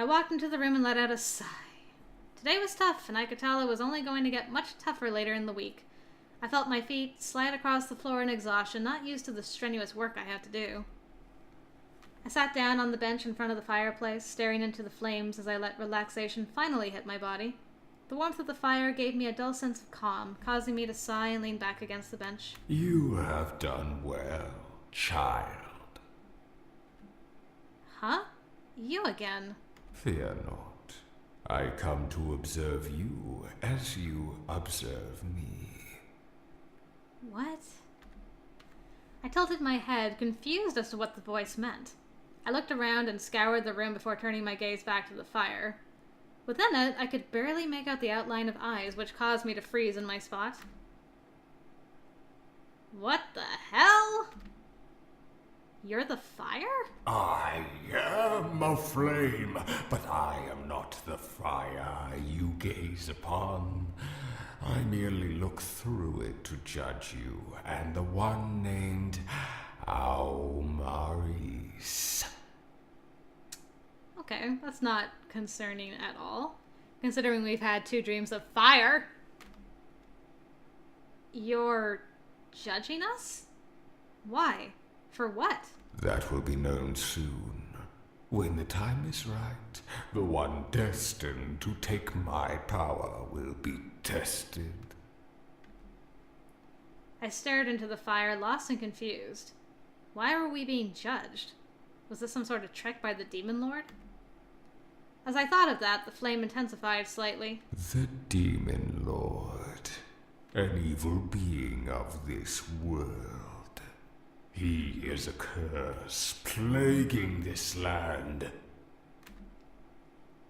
I walked into the room and let out a sigh. Today was tough, and I could tell it was only going to get much tougher later in the week. I felt my feet slide across the floor in exhaustion, not used to the strenuous work I had to do. I sat down on the bench in front of the fireplace, staring into the flames as I let relaxation finally hit my body. The warmth of the fire gave me a dull sense of calm, causing me to sigh and lean back against the bench. You have done well, child. Huh? You again? Fear not. I come to observe you as you observe me. What? I tilted my head, confused as to what the voice meant. I looked around and scoured the room before turning my gaze back to the fire. Within it, I could barely make out the outline of eyes, which caused me to freeze in my spot. What the hell? You're the fire? I am a flame, but I am not the fire you gaze upon. I merely look through it to judge you and the one named Aumaris. Okay, that's not concerning at all, considering we've had 2 dreams of fire. You're judging us? Why? For what? That will be known soon. When the time is right, the one destined to take my power will be tested. I stared into the fire, lost and confused. Why were we being judged? Was this some sort of trick by the Demon Lord? As I thought of that, the flame intensified slightly. The Demon Lord, an evil being of this world. He is a curse plaguing this land.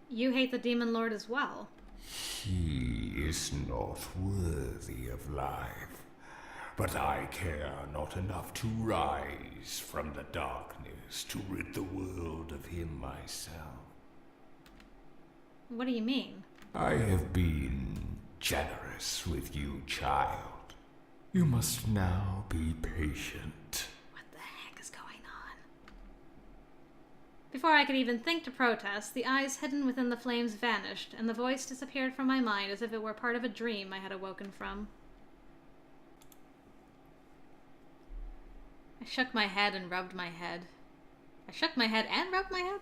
You hate the Demon Lord as well. He is not worthy of life, but I care not enough to rise from the darkness to rid the world of him myself. What do you mean? I have been generous with you, child. You must now be patient. What the heck is going on? Before I could even think to protest, the eyes hidden within the flames vanished, and the voice disappeared from my mind as if it were part of a dream I had awoken from. I shook my head and rubbed my head. I shook my head and rubbed my head?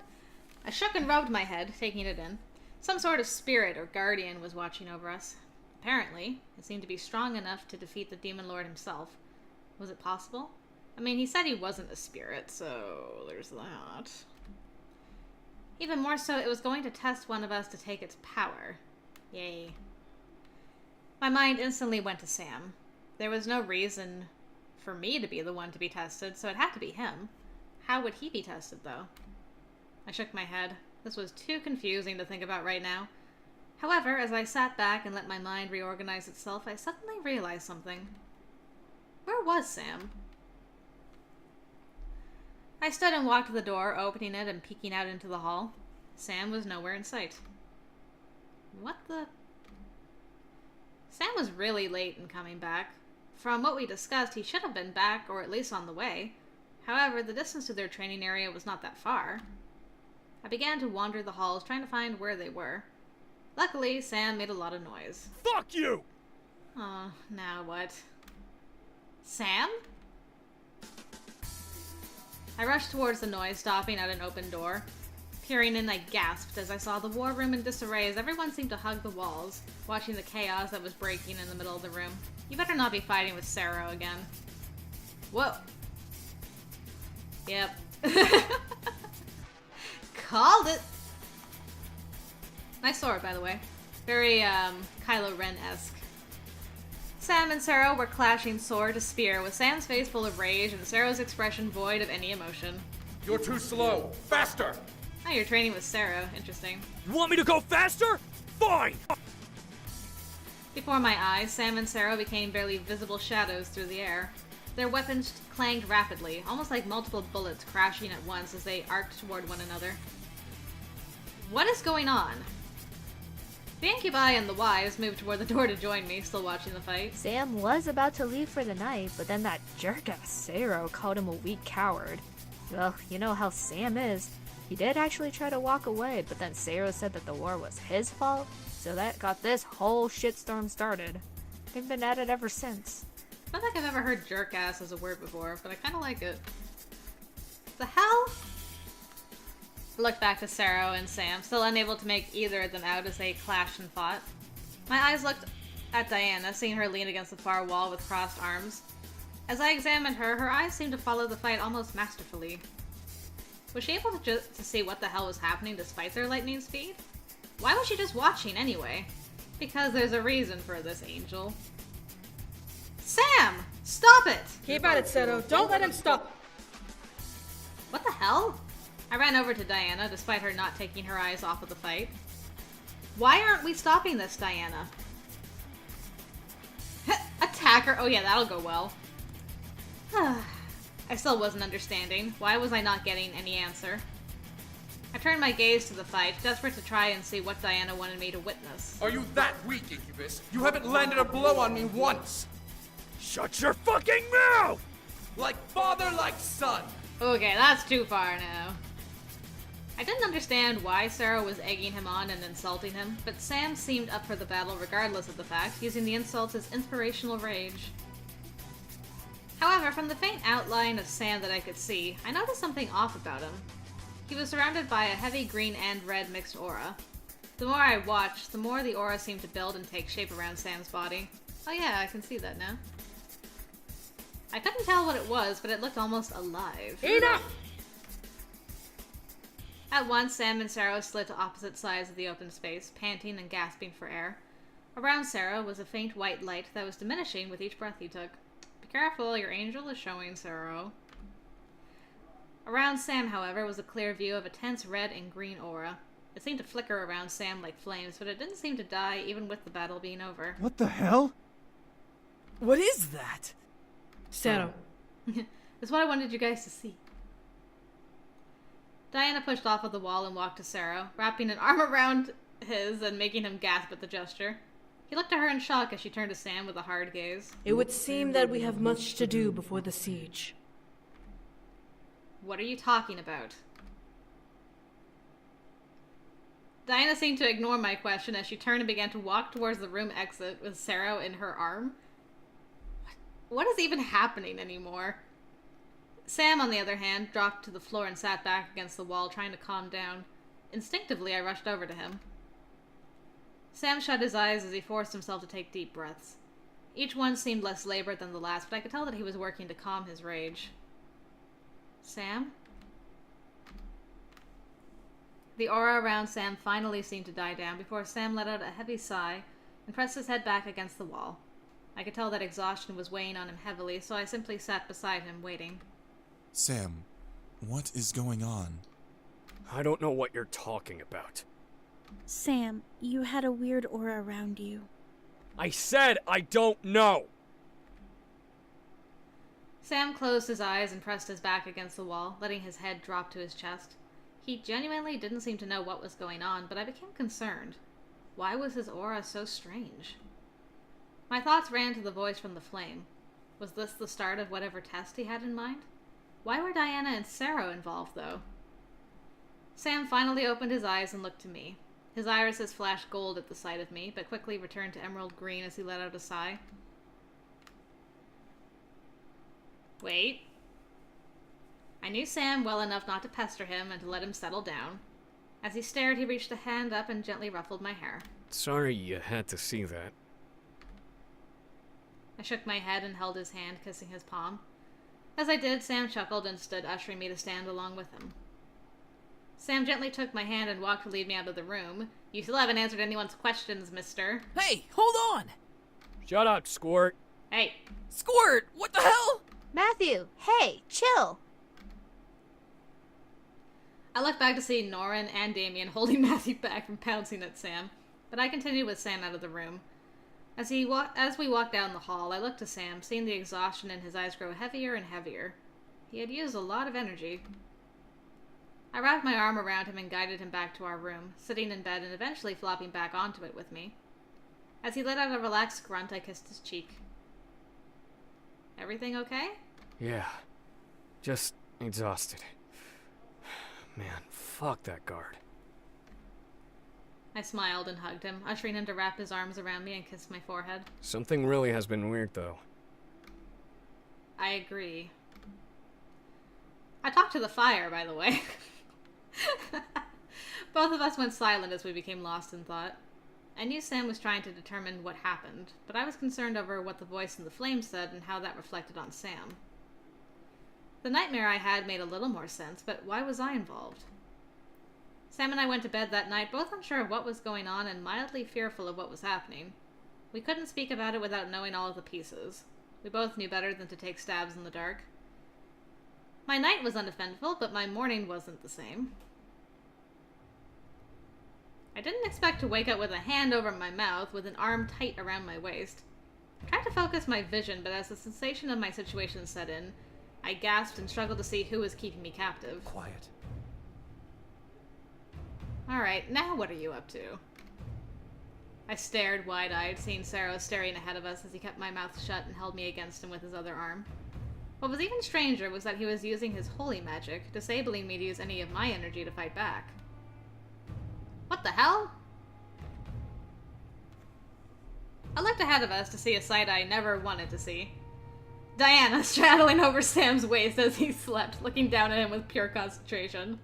I shook and rubbed my head, taking it in. Some sort of spirit or guardian was watching over us. Apparently, it seemed to be strong enough to defeat the Demon Lord himself. Was it possible? I mean, he said he wasn't a spirit, so there's that. Even more so, it was going to test one of us to take its power. Yay. My mind instantly went to Sam. There was no reason for me to be the one to be tested, so it had to be him. How would he be tested, though? I shook my head. This was too confusing to think about right now. However, as I sat back and let my mind reorganize itself, I suddenly realized something. Where was Sam? I stood and walked to the door, opening it and peeking out into the hall. Sam was nowhere in sight. What the... Sam was really late in coming back. From what we discussed, he should have been back, or at least on the way. However, the distance to their training area was not that far. I began to wander the halls, trying to find where they were. Luckily, Sam made a lot of noise. Fuck you! Oh, now what? Sam? I rushed towards the noise, stopping at an open door. Peering in, I gasped as I saw the war room in disarray as everyone seemed to hug the walls, watching the chaos that was breaking in the middle of the room. You better not be fighting with Sarah again. Whoa. Yep. Called it! Nice sword, by the way. Very, Kylo Ren-esque. Sam and Sarah were clashing sword to spear, with Sam's face full of rage and Sarah's expression void of any emotion. You're too slow. Faster! Oh, you're training with Sarah. Interesting. You want me to go faster? Fine! Before my eyes, Sam and Sarah became barely visible shadows through the air. Their weapons clanged rapidly, almost like multiple bullets crashing at once as they arced toward one another. What is going on? The Incubi and the Wives moved toward the door to join me, still watching the fight. Sam was about to leave for the night, but then that jerk-ass Sarah called him a weak coward. Well, you know how Sam is. He did actually try to walk away, but then Sero said that the war was his fault, so that got this whole shitstorm started. They've been at it ever since. I don't think I've ever heard jerk-ass as a word before, but I kind of like it. The hell? I looked back to Sero and Sam, still unable to make either of them out as they clashed and fought. My eyes looked at Diana, seeing her lean against the far wall with crossed arms. As I examined her, her eyes seemed to follow the fight almost masterfully. Was she able to see what the hell was happening despite their lightning speed? Why was she just watching anyway? Because there's a reason for this, Angel. Sam! Stop it! Keep at it, Seto. Don't let him stop. What the hell? I ran over to Diana, despite her not taking her eyes off of the fight. Why aren't we stopping this, Diana? Attack her! Oh yeah, that'll go well. I still wasn't understanding. Why was I not getting any answer? I turned my gaze to the fight, desperate to try and see what Diana wanted me to witness. Are you that weak, Incubus? You haven't landed a blow on me once! Shut your fucking mouth! Like father, like son! Okay, that's too far now. I didn't understand why Sarah was egging him on and insulting him, but Sam seemed up for the battle regardless of the fact, using the insults as inspirational rage. However, from the faint outline of Sam that I could see, I noticed something off about him. He was surrounded by a heavy green and red mixed aura. The more I watched, the more the aura seemed to build and take shape around Sam's body. Oh yeah, I can see that now. I couldn't tell what it was, but it looked almost alive. Enough! At once, Sam and Sarah slid to opposite sides of the open space, panting and gasping for air. Around Sarah was a faint white light that was diminishing with each breath he took. Be careful, your angel is showing, Sarah. Around Sam, however, was a clear view of a tense red and green aura. It seemed to flicker around Sam like flames, but it didn't seem to die even with the battle being over. What the hell? What is that? Seto. That's what I wanted you guys to see. Diana pushed off of the wall and walked to Sarah, wrapping an arm around his and making him gasp at the gesture. He looked at her in shock as she turned to Sam with a hard gaze. It would seem that we have much to do before the siege. What are you talking about? Diana seemed to ignore my question as she turned and began to walk towards the room exit with Sarah in her arm. What is even happening anymore? Sam, on the other hand, dropped to the floor and sat back against the wall, trying to calm down. Instinctively, I rushed over to him. Sam shut his eyes as he forced himself to take deep breaths. Each one seemed less labored than the last, but I could tell that he was working to calm his rage. Sam? The aura around Sam finally seemed to die down before Sam let out a heavy sigh and pressed his head back against the wall. I could tell that exhaustion was weighing on him heavily, so I simply sat beside him, waiting. Sam, what is going on? I don't know what you're talking about. Sam, you had a weird aura around you. I said I don't know! Sam closed his eyes and pressed his back against the wall, letting his head drop to his chest. He genuinely didn't seem to know what was going on, but I became concerned. Why was his aura so strange? My thoughts ran to the voice from the flame. Was this the start of whatever test he had in mind? Why were Diana and Sarah involved, though? Sam finally opened his eyes and looked to me. His irises flashed gold at the sight of me, but quickly returned to emerald green as he let out a sigh. Wait. I knew Sam well enough not to pester him and to let him settle down. As he stared, he reached a hand up and gently ruffled my hair. Sorry you had to see that. I shook my head and held his hand, kissing his palm. As I did, Sam chuckled and stood, ushering me to stand along with him. Sam gently took my hand and walked to lead me out of the room. You still haven't answered anyone's questions, mister. Hey, hold on! Shut up, Squirt. Hey. Squirt, what the hell? Matthew, hey, chill. I looked back to see Norin and Damien holding Matthew back from pouncing at Sam, but I continued with Sam out of the room. As we walked down the hall, I looked to Sam, seeing the exhaustion in his eyes grow heavier and heavier. He had used a lot of energy. I wrapped my arm around him and guided him back to our room, sitting in bed and eventually flopping back onto it with me. As he let out a relaxed grunt, I kissed his cheek. Everything okay? Yeah. Just exhausted. Man, fuck that guard. I smiled and hugged him, ushering him to wrap his arms around me and kiss my forehead. Something really has been weird, though. I agree. I talked to the fire, by the way. Both of us went silent as we became lost in thought. I knew Sam was trying to determine what happened, but I was concerned over what the voice in the flame said and how that reflected on Sam. The nightmare I had made a little more sense, but why was I involved? Sam and I went to bed that night, both unsure of what was going on and mildly fearful of what was happening. We couldn't speak about it without knowing all of the pieces. We both knew better than to take stabs in the dark. My night was uneventful, but my morning wasn't the same. I didn't expect to wake up with a hand over my mouth, with an arm tight around my waist. I tried to focus my vision, but as the sensation of my situation set in, I gasped and struggled to see who was keeping me captive. Quiet. Alright, now what are you up to? I stared wide-eyed, seeing Saros staring ahead of us as he kept my mouth shut and held me against him with his other arm. What was even stranger was that he was using his holy magic, disabling me to use any of my energy to fight back. What the hell? I looked ahead of us to see a sight I never wanted to see. Diana straddling over Sam's waist as he slept, looking down at him with pure concentration.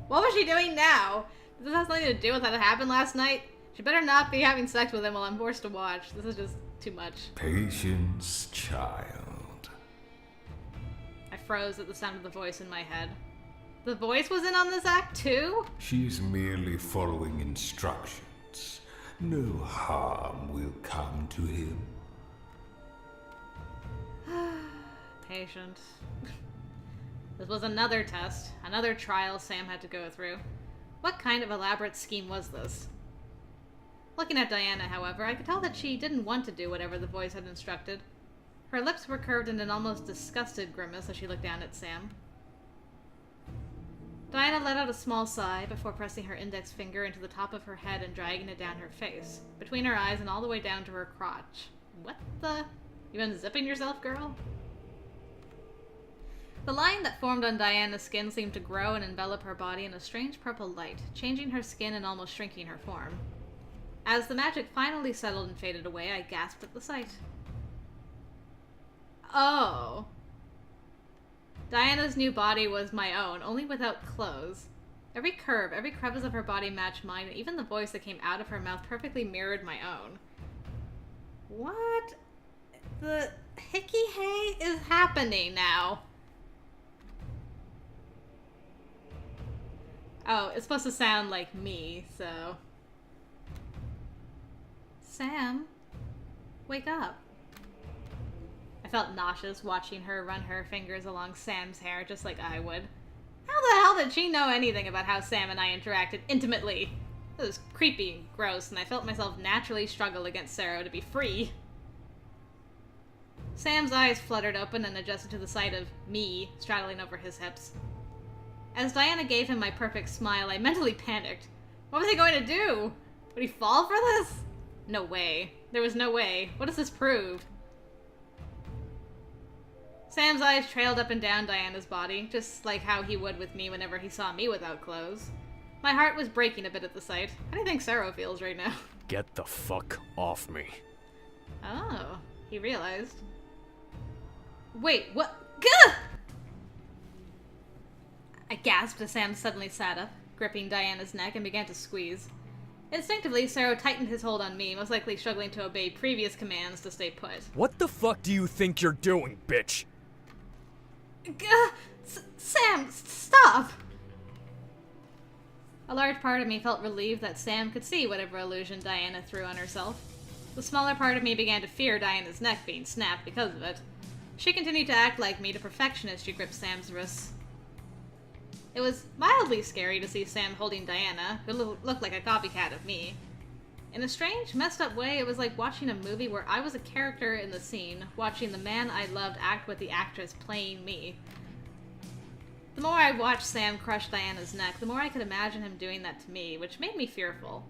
What was she doing now? Does this have something to do with what happened last night? She better not be having sex with him while I'm forced to watch. This is just too much. Patience, child. I froze at the sound of the voice in my head. The voice was in on this act too? She's merely following instructions. No harm will come to him. Patient. This was another test, another trial Sam had to go through. What kind of elaborate scheme was this? Looking at Diana, however, I could tell that she didn't want to do whatever the voice had instructed. Her lips were curved in an almost disgusted grimace as she looked down at Sam. Diana let out a small sigh before pressing her index finger into the top of her head and dragging it down her face, between her eyes and all the way down to her crotch. What the? You been zipping yourself, girl? The line that formed on Diana's skin seemed to grow and envelop her body in a strange purple light, changing her skin and almost shrinking her form. As the magic finally settled and faded away, I gasped at the sight. Oh. Diana's new body was my own, only without clothes. Every curve, every crevice of her body matched mine, and even the voice that came out of her mouth perfectly mirrored my own. What the hickey hay is happening now? Oh, it's supposed to sound like me, so... Sam, wake up. I felt nauseous watching her run her fingers along Sam's hair just like I would. How the hell did she know anything about how Sam and I interacted intimately? It was creepy and gross, and I felt myself naturally struggle against Sarah to be free. Sam's eyes fluttered open and adjusted to the sight of me straddling over his hips. As Diana gave him my perfect smile, I mentally panicked. What was he going to do? Would he fall for this? No way. There was no way. What does this prove? Sam's eyes trailed up and down Diana's body, just like how he would with me whenever he saw me without clothes. My heart was breaking a bit at the sight. How do you think Sarah feels right now? Get the fuck off me. Oh, he realized. Wait, what? Gah! I gasped as Sam suddenly sat up, gripping Diana's neck, and began to squeeze. Instinctively, Sarah tightened his hold on me, most likely struggling to obey previous commands to stay put. What the fuck do you think you're doing, bitch? Sam, stop! A large part of me felt relieved that Sam could see whatever illusion Diana threw on herself. The smaller part of me began to fear Diana's neck being snapped because of it. She continued to act like me to perfection as she gripped Sam's wrists. It was mildly scary to see Sam holding Diana, who looked like a copycat of me. In a strange, messed up way, it was like watching a movie where I was a character in the scene, watching the man I loved act with the actress playing me. The more I watched Sam crush Diana's neck, the more I could imagine him doing that to me, which made me fearful.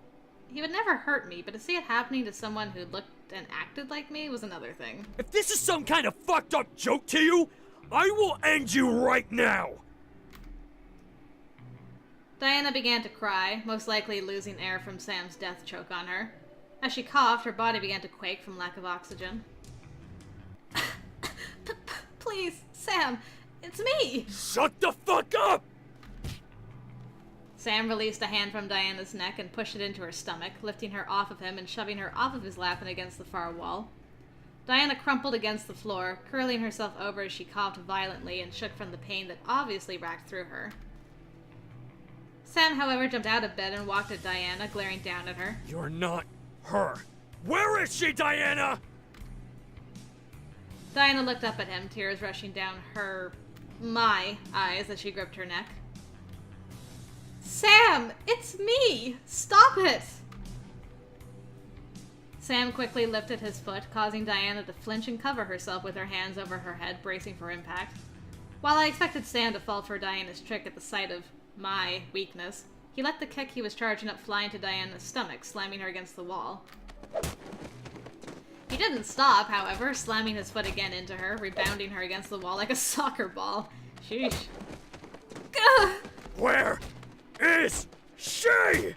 He would never hurt me, but to see it happening to someone who looked and acted like me was another thing. If this is some kind of fucked up joke to you, I will end you right now! Diana began to cry, most likely losing air from Sam's death choke on her. As she coughed, her body began to quake from lack of oxygen. Please, Sam, it's me! Shut the fuck up! Sam released a hand from Diana's neck and pushed it into her stomach, lifting her off of him and shoving her off of his lap and against the far wall. Diana crumpled against the floor, curling herself over as she coughed violently and shook from the pain that obviously racked through her. Sam, however, jumped out of bed and walked at Diana, glaring down at her. You're not her. Where is she, Diana? Diana looked up at him, tears rushing down my eyes as she gripped her neck. Sam, it's me! Stop it! Sam quickly lifted his foot, causing Diana to flinch and cover herself with her hands over her head, bracing for impact. While I expected Sam to fall for Diana's trick at the sight of my weakness, he let the kick he was charging up fly into Diana's stomach, slamming her against the wall. He didn't stop, however, slamming his foot again into her, rebounding her against the wall like a soccer ball. Sheesh. Gah! Where is she?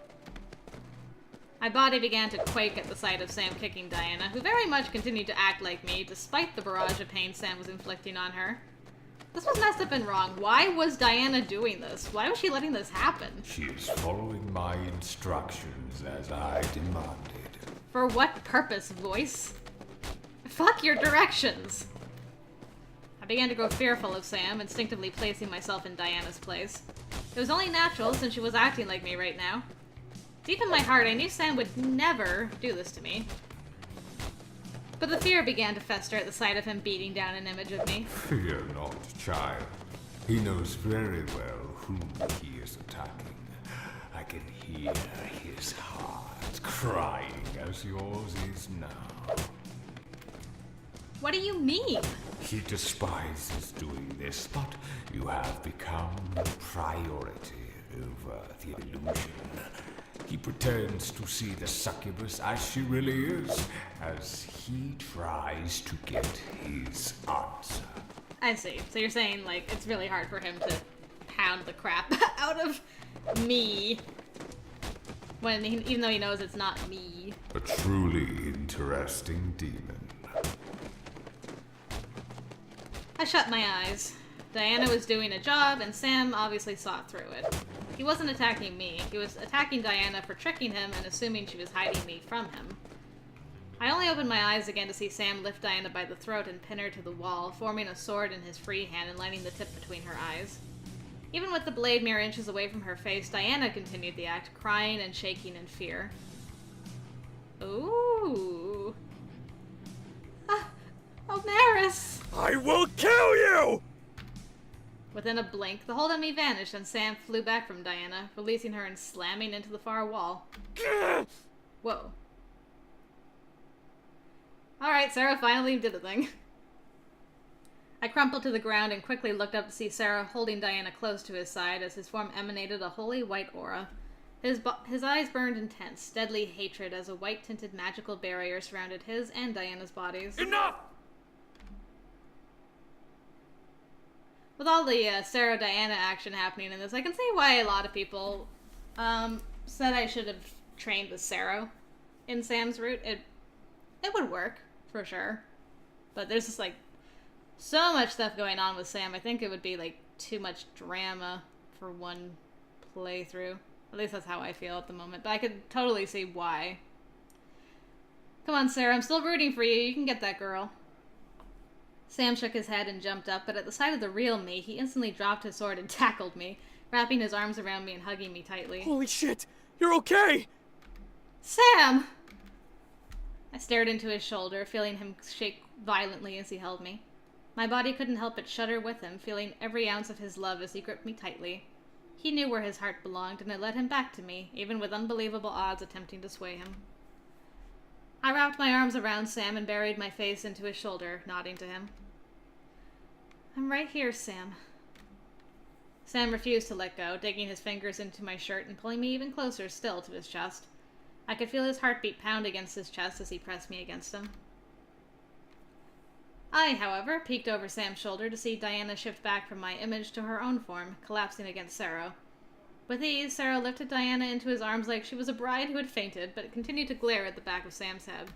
My body began to quake at the sight of Sam kicking Diana, who very much continued to act like me, despite the barrage of pain Sam was inflicting on her. This was messed up and wrong. Why was Diana doing this? Why was she letting this happen? She is following my instructions as I demanded. For what purpose, voice? Fuck your directions! I began to grow fearful of Sam, instinctively placing myself in Diana's place. It was only natural, since she was acting like me right now. Deep in my heart, I knew Sam would never do this to me. But the fear began to fester at the sight of him beating down an image of me. Fear not, child. He knows very well whom he is attacking. I can hear his heart crying as yours is now. What do you mean? He despises doing this, but you have become a priority over the illusion. He pretends to see the succubus as she really is, as he tries to get his answer. I see. So you're saying, like, it's really hard for him to pound the crap out of me, when even though he knows it's not me. A truly interesting demon. I shut my eyes. Diana was doing a job, and Sam obviously saw through it. He wasn't attacking me. He was attacking Diana for tricking him and assuming she was hiding me from him. I only opened my eyes again to see Sam lift Diana by the throat and pin her to the wall, forming a sword in his free hand and lighting the tip between her eyes. Even with the blade mere inches away from her face, Diana continued the act, crying and shaking in fear. Ooh. Omaris! I will kill you! Within a blink, the hold on me vanished and Sam flew back from Diana, releasing her and slamming into the far wall. Whoa. Alright, Sarah finally did the thing. I crumpled to the ground and quickly looked up to see Sarah holding Diana close to his side as his form emanated a holy white aura. His eyes burned intense, deadly hatred as a white-tinted magical barrier surrounded his and Diana's bodies. Enough! With all the Sarah-Diana action happening in this, I can see why a lot of people said I should have trained with Sarah in Sam's route. It would work, for sure. But there's just, like, so much stuff going on with Sam. I think it would be, like, too much drama for one playthrough. At least that's how I feel at the moment. But I could totally see why. Come on, Sarah. I'm still rooting for you. You can get that girl. Sam shook his head and jumped up, but at the sight of the real me, he instantly dropped his sword and tackled me, wrapping his arms around me and hugging me tightly. Holy shit! You're okay! Sam! I stared into his shoulder, feeling him shake violently as he held me. My body couldn't help but shudder with him, feeling every ounce of his love as he gripped me tightly. He knew where his heart belonged, and it led him back to me, even with unbelievable odds attempting to sway him. I wrapped my arms around Sam and buried my face into his shoulder, nodding to him. I'm right here, Sam. Sam refused to let go, digging his fingers into my shirt and pulling me even closer still to his chest. I could feel his heartbeat pound against his chest as he pressed me against him. I, however, peeked over Sam's shoulder to see Diana shift back from my image to her own form, collapsing against Sarah. With ease, Sarah lifted Diana into his arms like she was a bride who had fainted, but continued to glare at the back of Sam's head.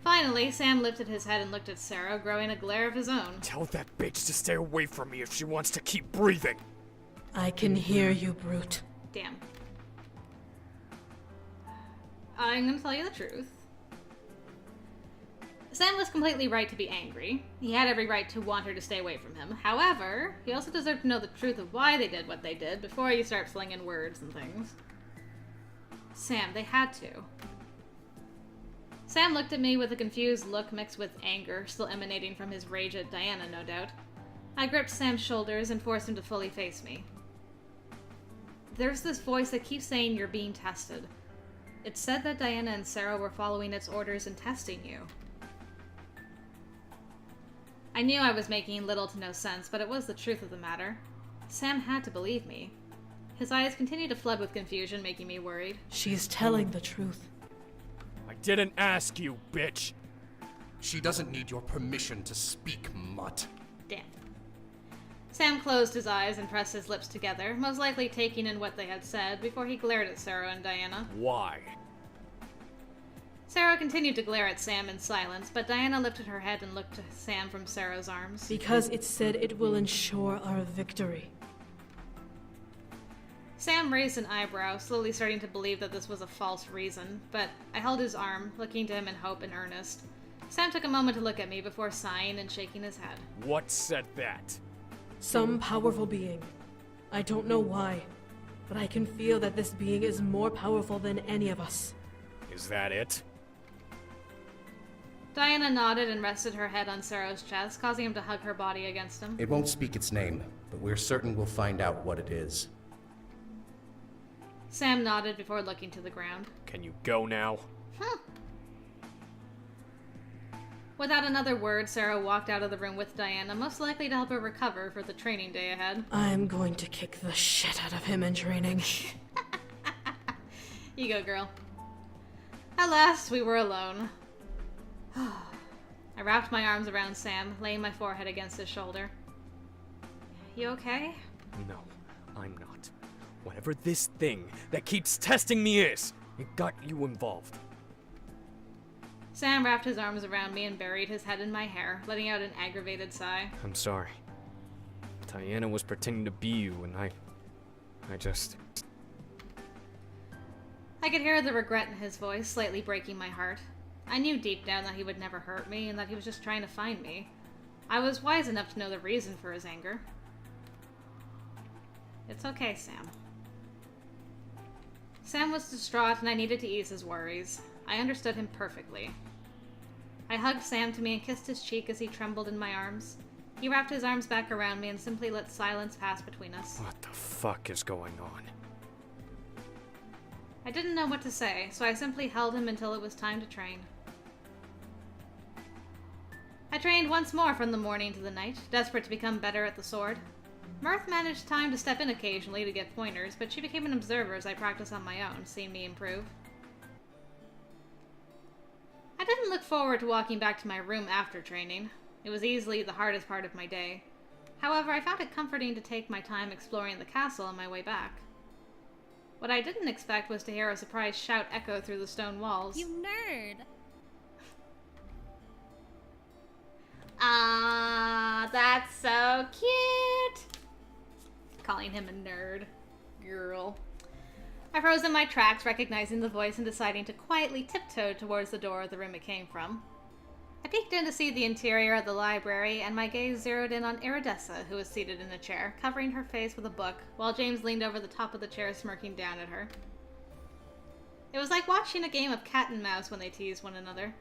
Finally, Sam lifted his head and looked at Sarah, growing a glare of his own. Tell that bitch to stay away from me if she wants to keep breathing. I can hear you, brute. Damn. I'm gonna tell you the truth. Sam was completely right to be angry. He had every right to want her to stay away from him. However, he also deserved to know the truth of why they did what they did before you start slinging words and things. Sam, they had to. Sam looked at me with a confused look mixed with anger, still emanating from his rage at Diana, no doubt. I gripped Sam's shoulders and forced him to fully face me. There's this voice that keeps saying you're being tested. It said that Diana and Sarah were following its orders and testing you. I knew I was making little to no sense, but it was the truth of the matter. Sam had to believe me. His eyes continued to flood with confusion, making me worried. She's telling the truth. I didn't ask you, bitch. She doesn't need your permission to speak, mutt. Damn. Sam closed his eyes and pressed his lips together, most likely taking in what they had said, before he glared at Sarah and Diana. Why? Sarah continued to glare at Sam in silence, but Diana lifted her head and looked to Sam from Sarah's arms. Because it said it will ensure our victory. Sam raised an eyebrow, slowly starting to believe that this was a false reason, but I held his arm, looking to him in hope and earnest. Sam took a moment to look at me before sighing and shaking his head. What said that? Some powerful being. I don't know why, but I can feel that this being is more powerful than any of us. Is that it? Diana nodded and rested her head on Sarah's chest, causing him to hug her body against him. It won't speak its name, but we're certain we'll find out what it is. Sam nodded before looking to the ground. Can you go now? Without another word, Sarah walked out of the room with Diana, most likely to help her recover for the training day ahead. I'm going to kick the shit out of him in training. You go, girl. At last, we were alone. I wrapped my arms around Sam, laying my forehead against his shoulder. You okay? No, I'm not. Whatever this thing that keeps testing me is, it got you involved. Sam wrapped his arms around me and buried his head in my hair, letting out an aggravated sigh. I'm sorry. Diana was pretending to be you, and I just... I could hear the regret in his voice, slightly breaking my heart. I knew deep down that he would never hurt me, and that he was just trying to find me. I was wise enough to know the reason for his anger. It's okay, Sam. Sam was distraught, and I needed to ease his worries. I understood him perfectly. I hugged Sam to me and kissed his cheek as he trembled in my arms. He wrapped his arms back around me and simply let silence pass between us. What the fuck is going on? I didn't know what to say, so I simply held him until it was time to train. I trained once more from the morning to the night, desperate to become better at the sword. Mirth managed time to step in occasionally to get pointers, but she became an observer as I practiced on my own, seeing me improve. I didn't look forward to walking back to my room after training. It was easily the hardest part of my day. However, I found it comforting to take my time exploring the castle on my way back. What I didn't expect was to hear a surprised shout echo through the stone walls. You nerd! Ah, that's so cute! Calling him a nerd. Girl. I froze in my tracks, recognizing the voice and deciding to quietly tiptoe towards the door of the room it came from. I peeked in to see the interior of the library, and my gaze zeroed in on Iridessa, who was seated in a chair, covering her face with a book, while James leaned over the top of the chair, smirking down at her. It was like watching a game of cat and mouse when they teased one another.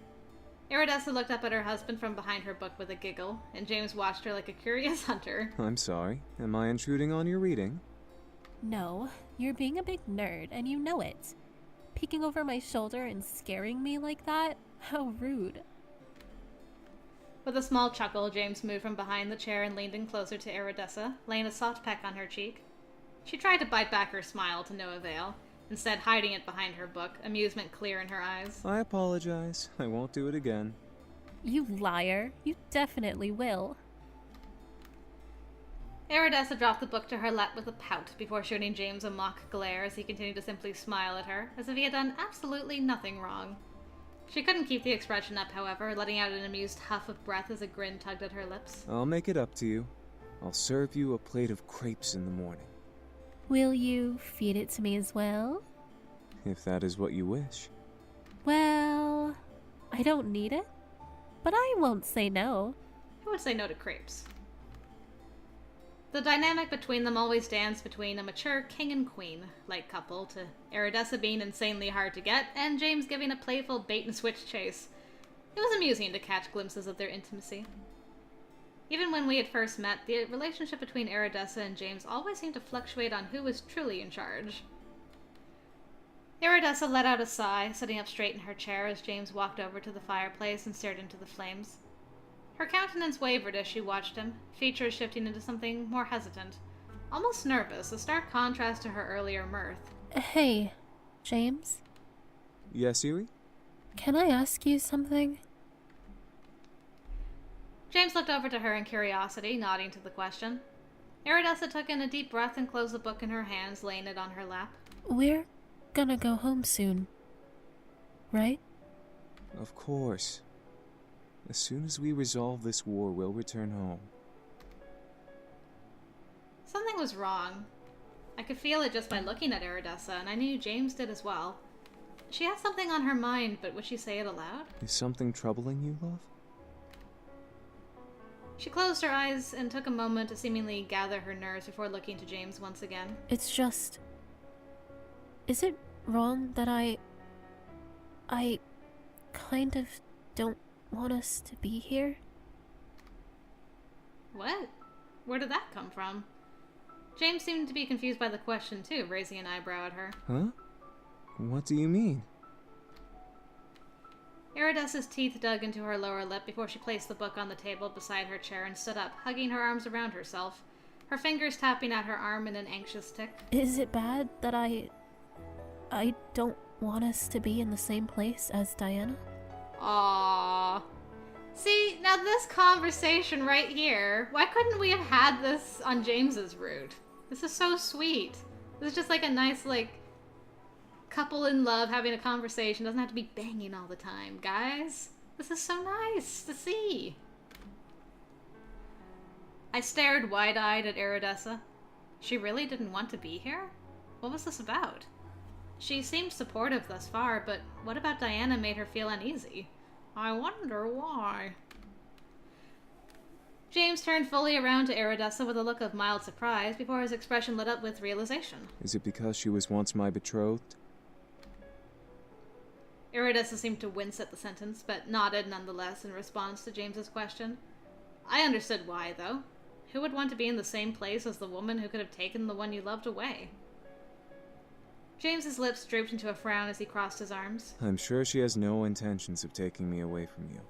Iridessa looked up at her husband from behind her book with a giggle, and James watched her like a curious hunter. I'm sorry. Am I intruding on your reading? No, you're being a big nerd, and you know it. Peeking over my shoulder and scaring me like that? How rude. With a small chuckle, James moved from behind the chair and leaned in closer to Iridessa, laying a soft peck on her cheek. She tried to bite back her smile to no avail, instead hiding it behind her book, amusement clear in her eyes. I apologize. I won't do it again. You liar. You definitely will. Iridessa dropped the book to her lap with a pout before shooting James a mock glare as he continued to simply smile at her, as if he had done absolutely nothing wrong. She couldn't keep the expression up, however, letting out an amused huff of breath as a grin tugged at her lips. I'll make it up to you. I'll serve you a plate of crepes in the morning. Will you feed it to me as well? If that is what you wish. Well, I don't need it, but I won't say no. Who would say no to crepes? The dynamic between them always stands between a mature king and queen-like couple, to Iridessa being insanely hard to get, and James giving a playful bait-and-switch chase. It was amusing to catch glimpses of their intimacy. Even when we had first met, the relationship between Iridessa and James always seemed to fluctuate on who was truly in charge. Iridessa let out a sigh, sitting up straight in her chair as James walked over to the fireplace and stared into the flames. Her countenance wavered as she watched him, features shifting into something more hesitant, almost nervous, a stark contrast to her earlier mirth. Hey, James? Yes, Iri? Can I ask you something? James looked over to her in curiosity, nodding to the question. Iridessa took in a deep breath and closed the book in her hands, laying it on her lap. We're gonna go home soon, right? Of course. As soon as we resolve this war, we'll return home. Something was wrong. I could feel it just by looking at Iridessa, and I knew James did as well. She had something on her mind, but would she say it aloud? Is something troubling you, love? She closed her eyes and took a moment to seemingly gather her nerves before looking to James once again. It's just... Is it wrong that I kind of don't want us to be here? What? Where did that come from? James seemed to be confused by the question too, raising an eyebrow at her. Huh? What do you mean? Iridessa's teeth dug into her lower lip before she placed the book on the table beside her chair and stood up, hugging her arms around herself, her fingers tapping at her arm in an anxious tick. Is it bad that I don't want us to be in the same place as Diana? Aww. See, now this conversation right here, why couldn't we have had this on James's route? This is so sweet. This is just like a nice, couple in love having a conversation. Doesn't have to be banging all the time, guys. This is so nice to see. I stared wide-eyed at Iridessa. She really didn't want to be here? What was this about? She seemed supportive thus far, but what about Diana made her feel uneasy? I wonder why. James turned fully around to Iridessa with a look of mild surprise before his expression lit up with realization. Is it because she was once my betrothed? Iridessa seemed to wince at the sentence, but nodded nonetheless in response to James's question. I understood why, though. Who would want to be in the same place as the woman who could have taken the one you loved away? James's lips drooped into a frown as he crossed his arms. I'm sure she has no intentions of taking me away from you.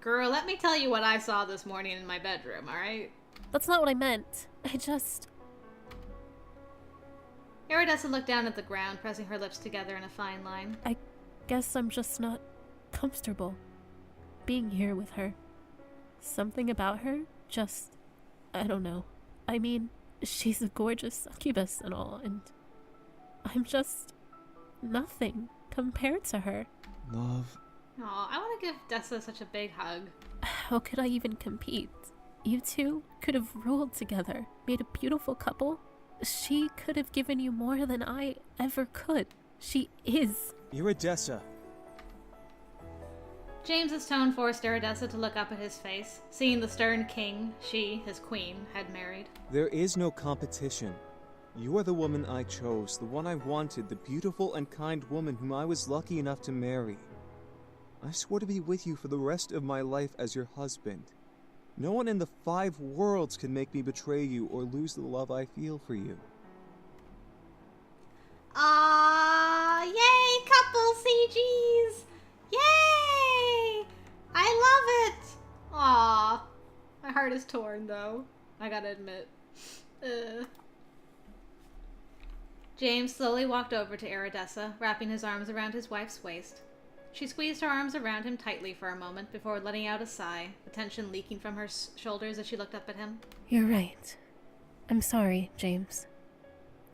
Girl, let me tell you what I saw this morning in my bedroom, alright? That's not what I meant. Iridessa looked down at the ground, pressing her lips together in a fine line. I guess I'm just not comfortable being here with her. Something about her just... I don't know. I mean, she's a gorgeous succubus and all, and I'm just nothing compared to her. Love. Aw, I want to give Dessa such a big hug. How could I even compete? You two could have ruled together, made a beautiful couple. She could have given you more than I ever could. She is. Iridessa. James's tone forced Iridessa to look up at his face, seeing the stern king she, his queen, had married. There is no competition. You are the woman I chose, the one I wanted, the beautiful and kind woman whom I was lucky enough to marry. I swore to be with you for the rest of my life as your husband. No one in the 5 worlds can make me betray you or lose the love I feel for you. Aww, yay, couple CGs! Yay! I love it! Aww. My heart is torn, though. I gotta admit. James slowly walked over to Iridessa, wrapping his arms around his wife's waist. She squeezed her arms around him tightly for a moment before letting out a sigh, the tension leaking from her shoulders as she looked up at him. You're right. I'm sorry, James.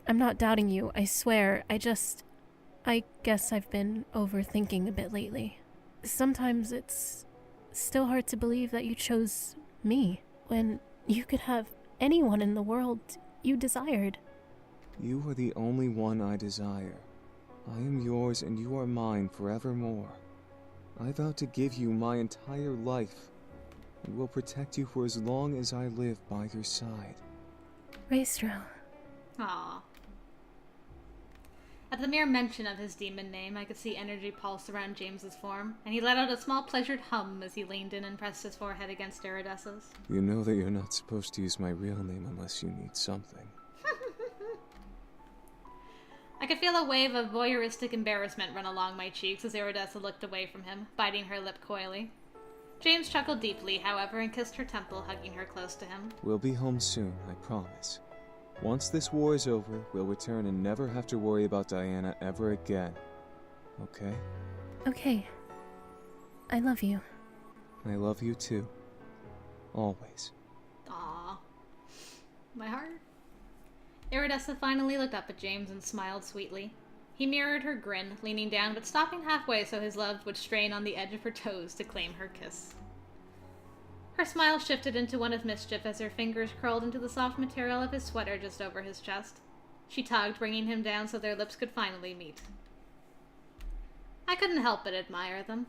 I'm not doubting you, I swear. I guess I've been overthinking a bit lately. Sometimes it's still hard to believe that you chose me when you could have anyone in the world you desired. You are the only one I desire. I am yours and you are mine forevermore. I vow to give you my entire life and will protect you for as long as I live by your side. Maestro. Aww. At the mere mention of his demon name, I could see energy pulse around James's form, and he let out a small pleasured hum as he leaned in and pressed his forehead against Iridessa's. You know that you're not supposed to use my real name unless you need something. I could feel a wave of voyeuristic embarrassment run along my cheeks as Iridessa looked away from him, biting her lip coyly. James chuckled deeply, however, and kissed her temple, hugging her close to him. We'll be home soon, I promise. Once this war is over, we'll return and never have to worry about Diana ever again. Okay? Okay. I love you. I love you too. Always. Aww. My heart. Iridessa finally looked up at James and smiled sweetly. He mirrored her grin, leaning down but stopping halfway so his love would strain on the edge of her toes to claim her kiss. Her smile shifted into one of mischief as her fingers curled into the soft material of his sweater just over his chest. She tugged, bringing him down so their lips could finally meet. I couldn't help but admire them.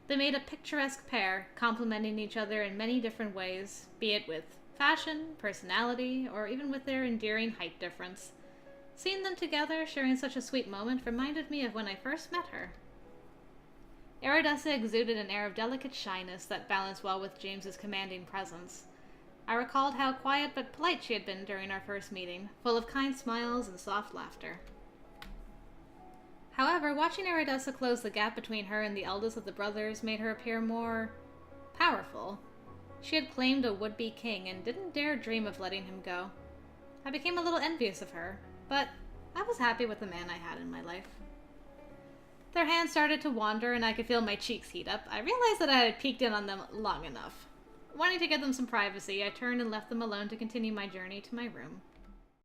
They made a picturesque pair, complementing each other in many different ways, be it with fashion, personality, or even with their endearing height difference. Seeing them together, sharing such a sweet moment, reminded me of when I first met her. Iridessa exuded an air of delicate shyness that balanced well with James's commanding presence. I recalled how quiet but polite she had been during our first meeting, full of kind smiles and soft laughter. However, watching Iridessa close the gap between her and the eldest of the brothers made her appear more powerful. She had claimed a would-be king and didn't dare dream of letting him go. I became a little envious of her, but I was happy with the man I had in my life. Their hands started to wander and I could feel my cheeks heat up. I realized that I had peeked in on them long enough. Wanting to give them some privacy, I turned and left them alone to continue my journey to my room.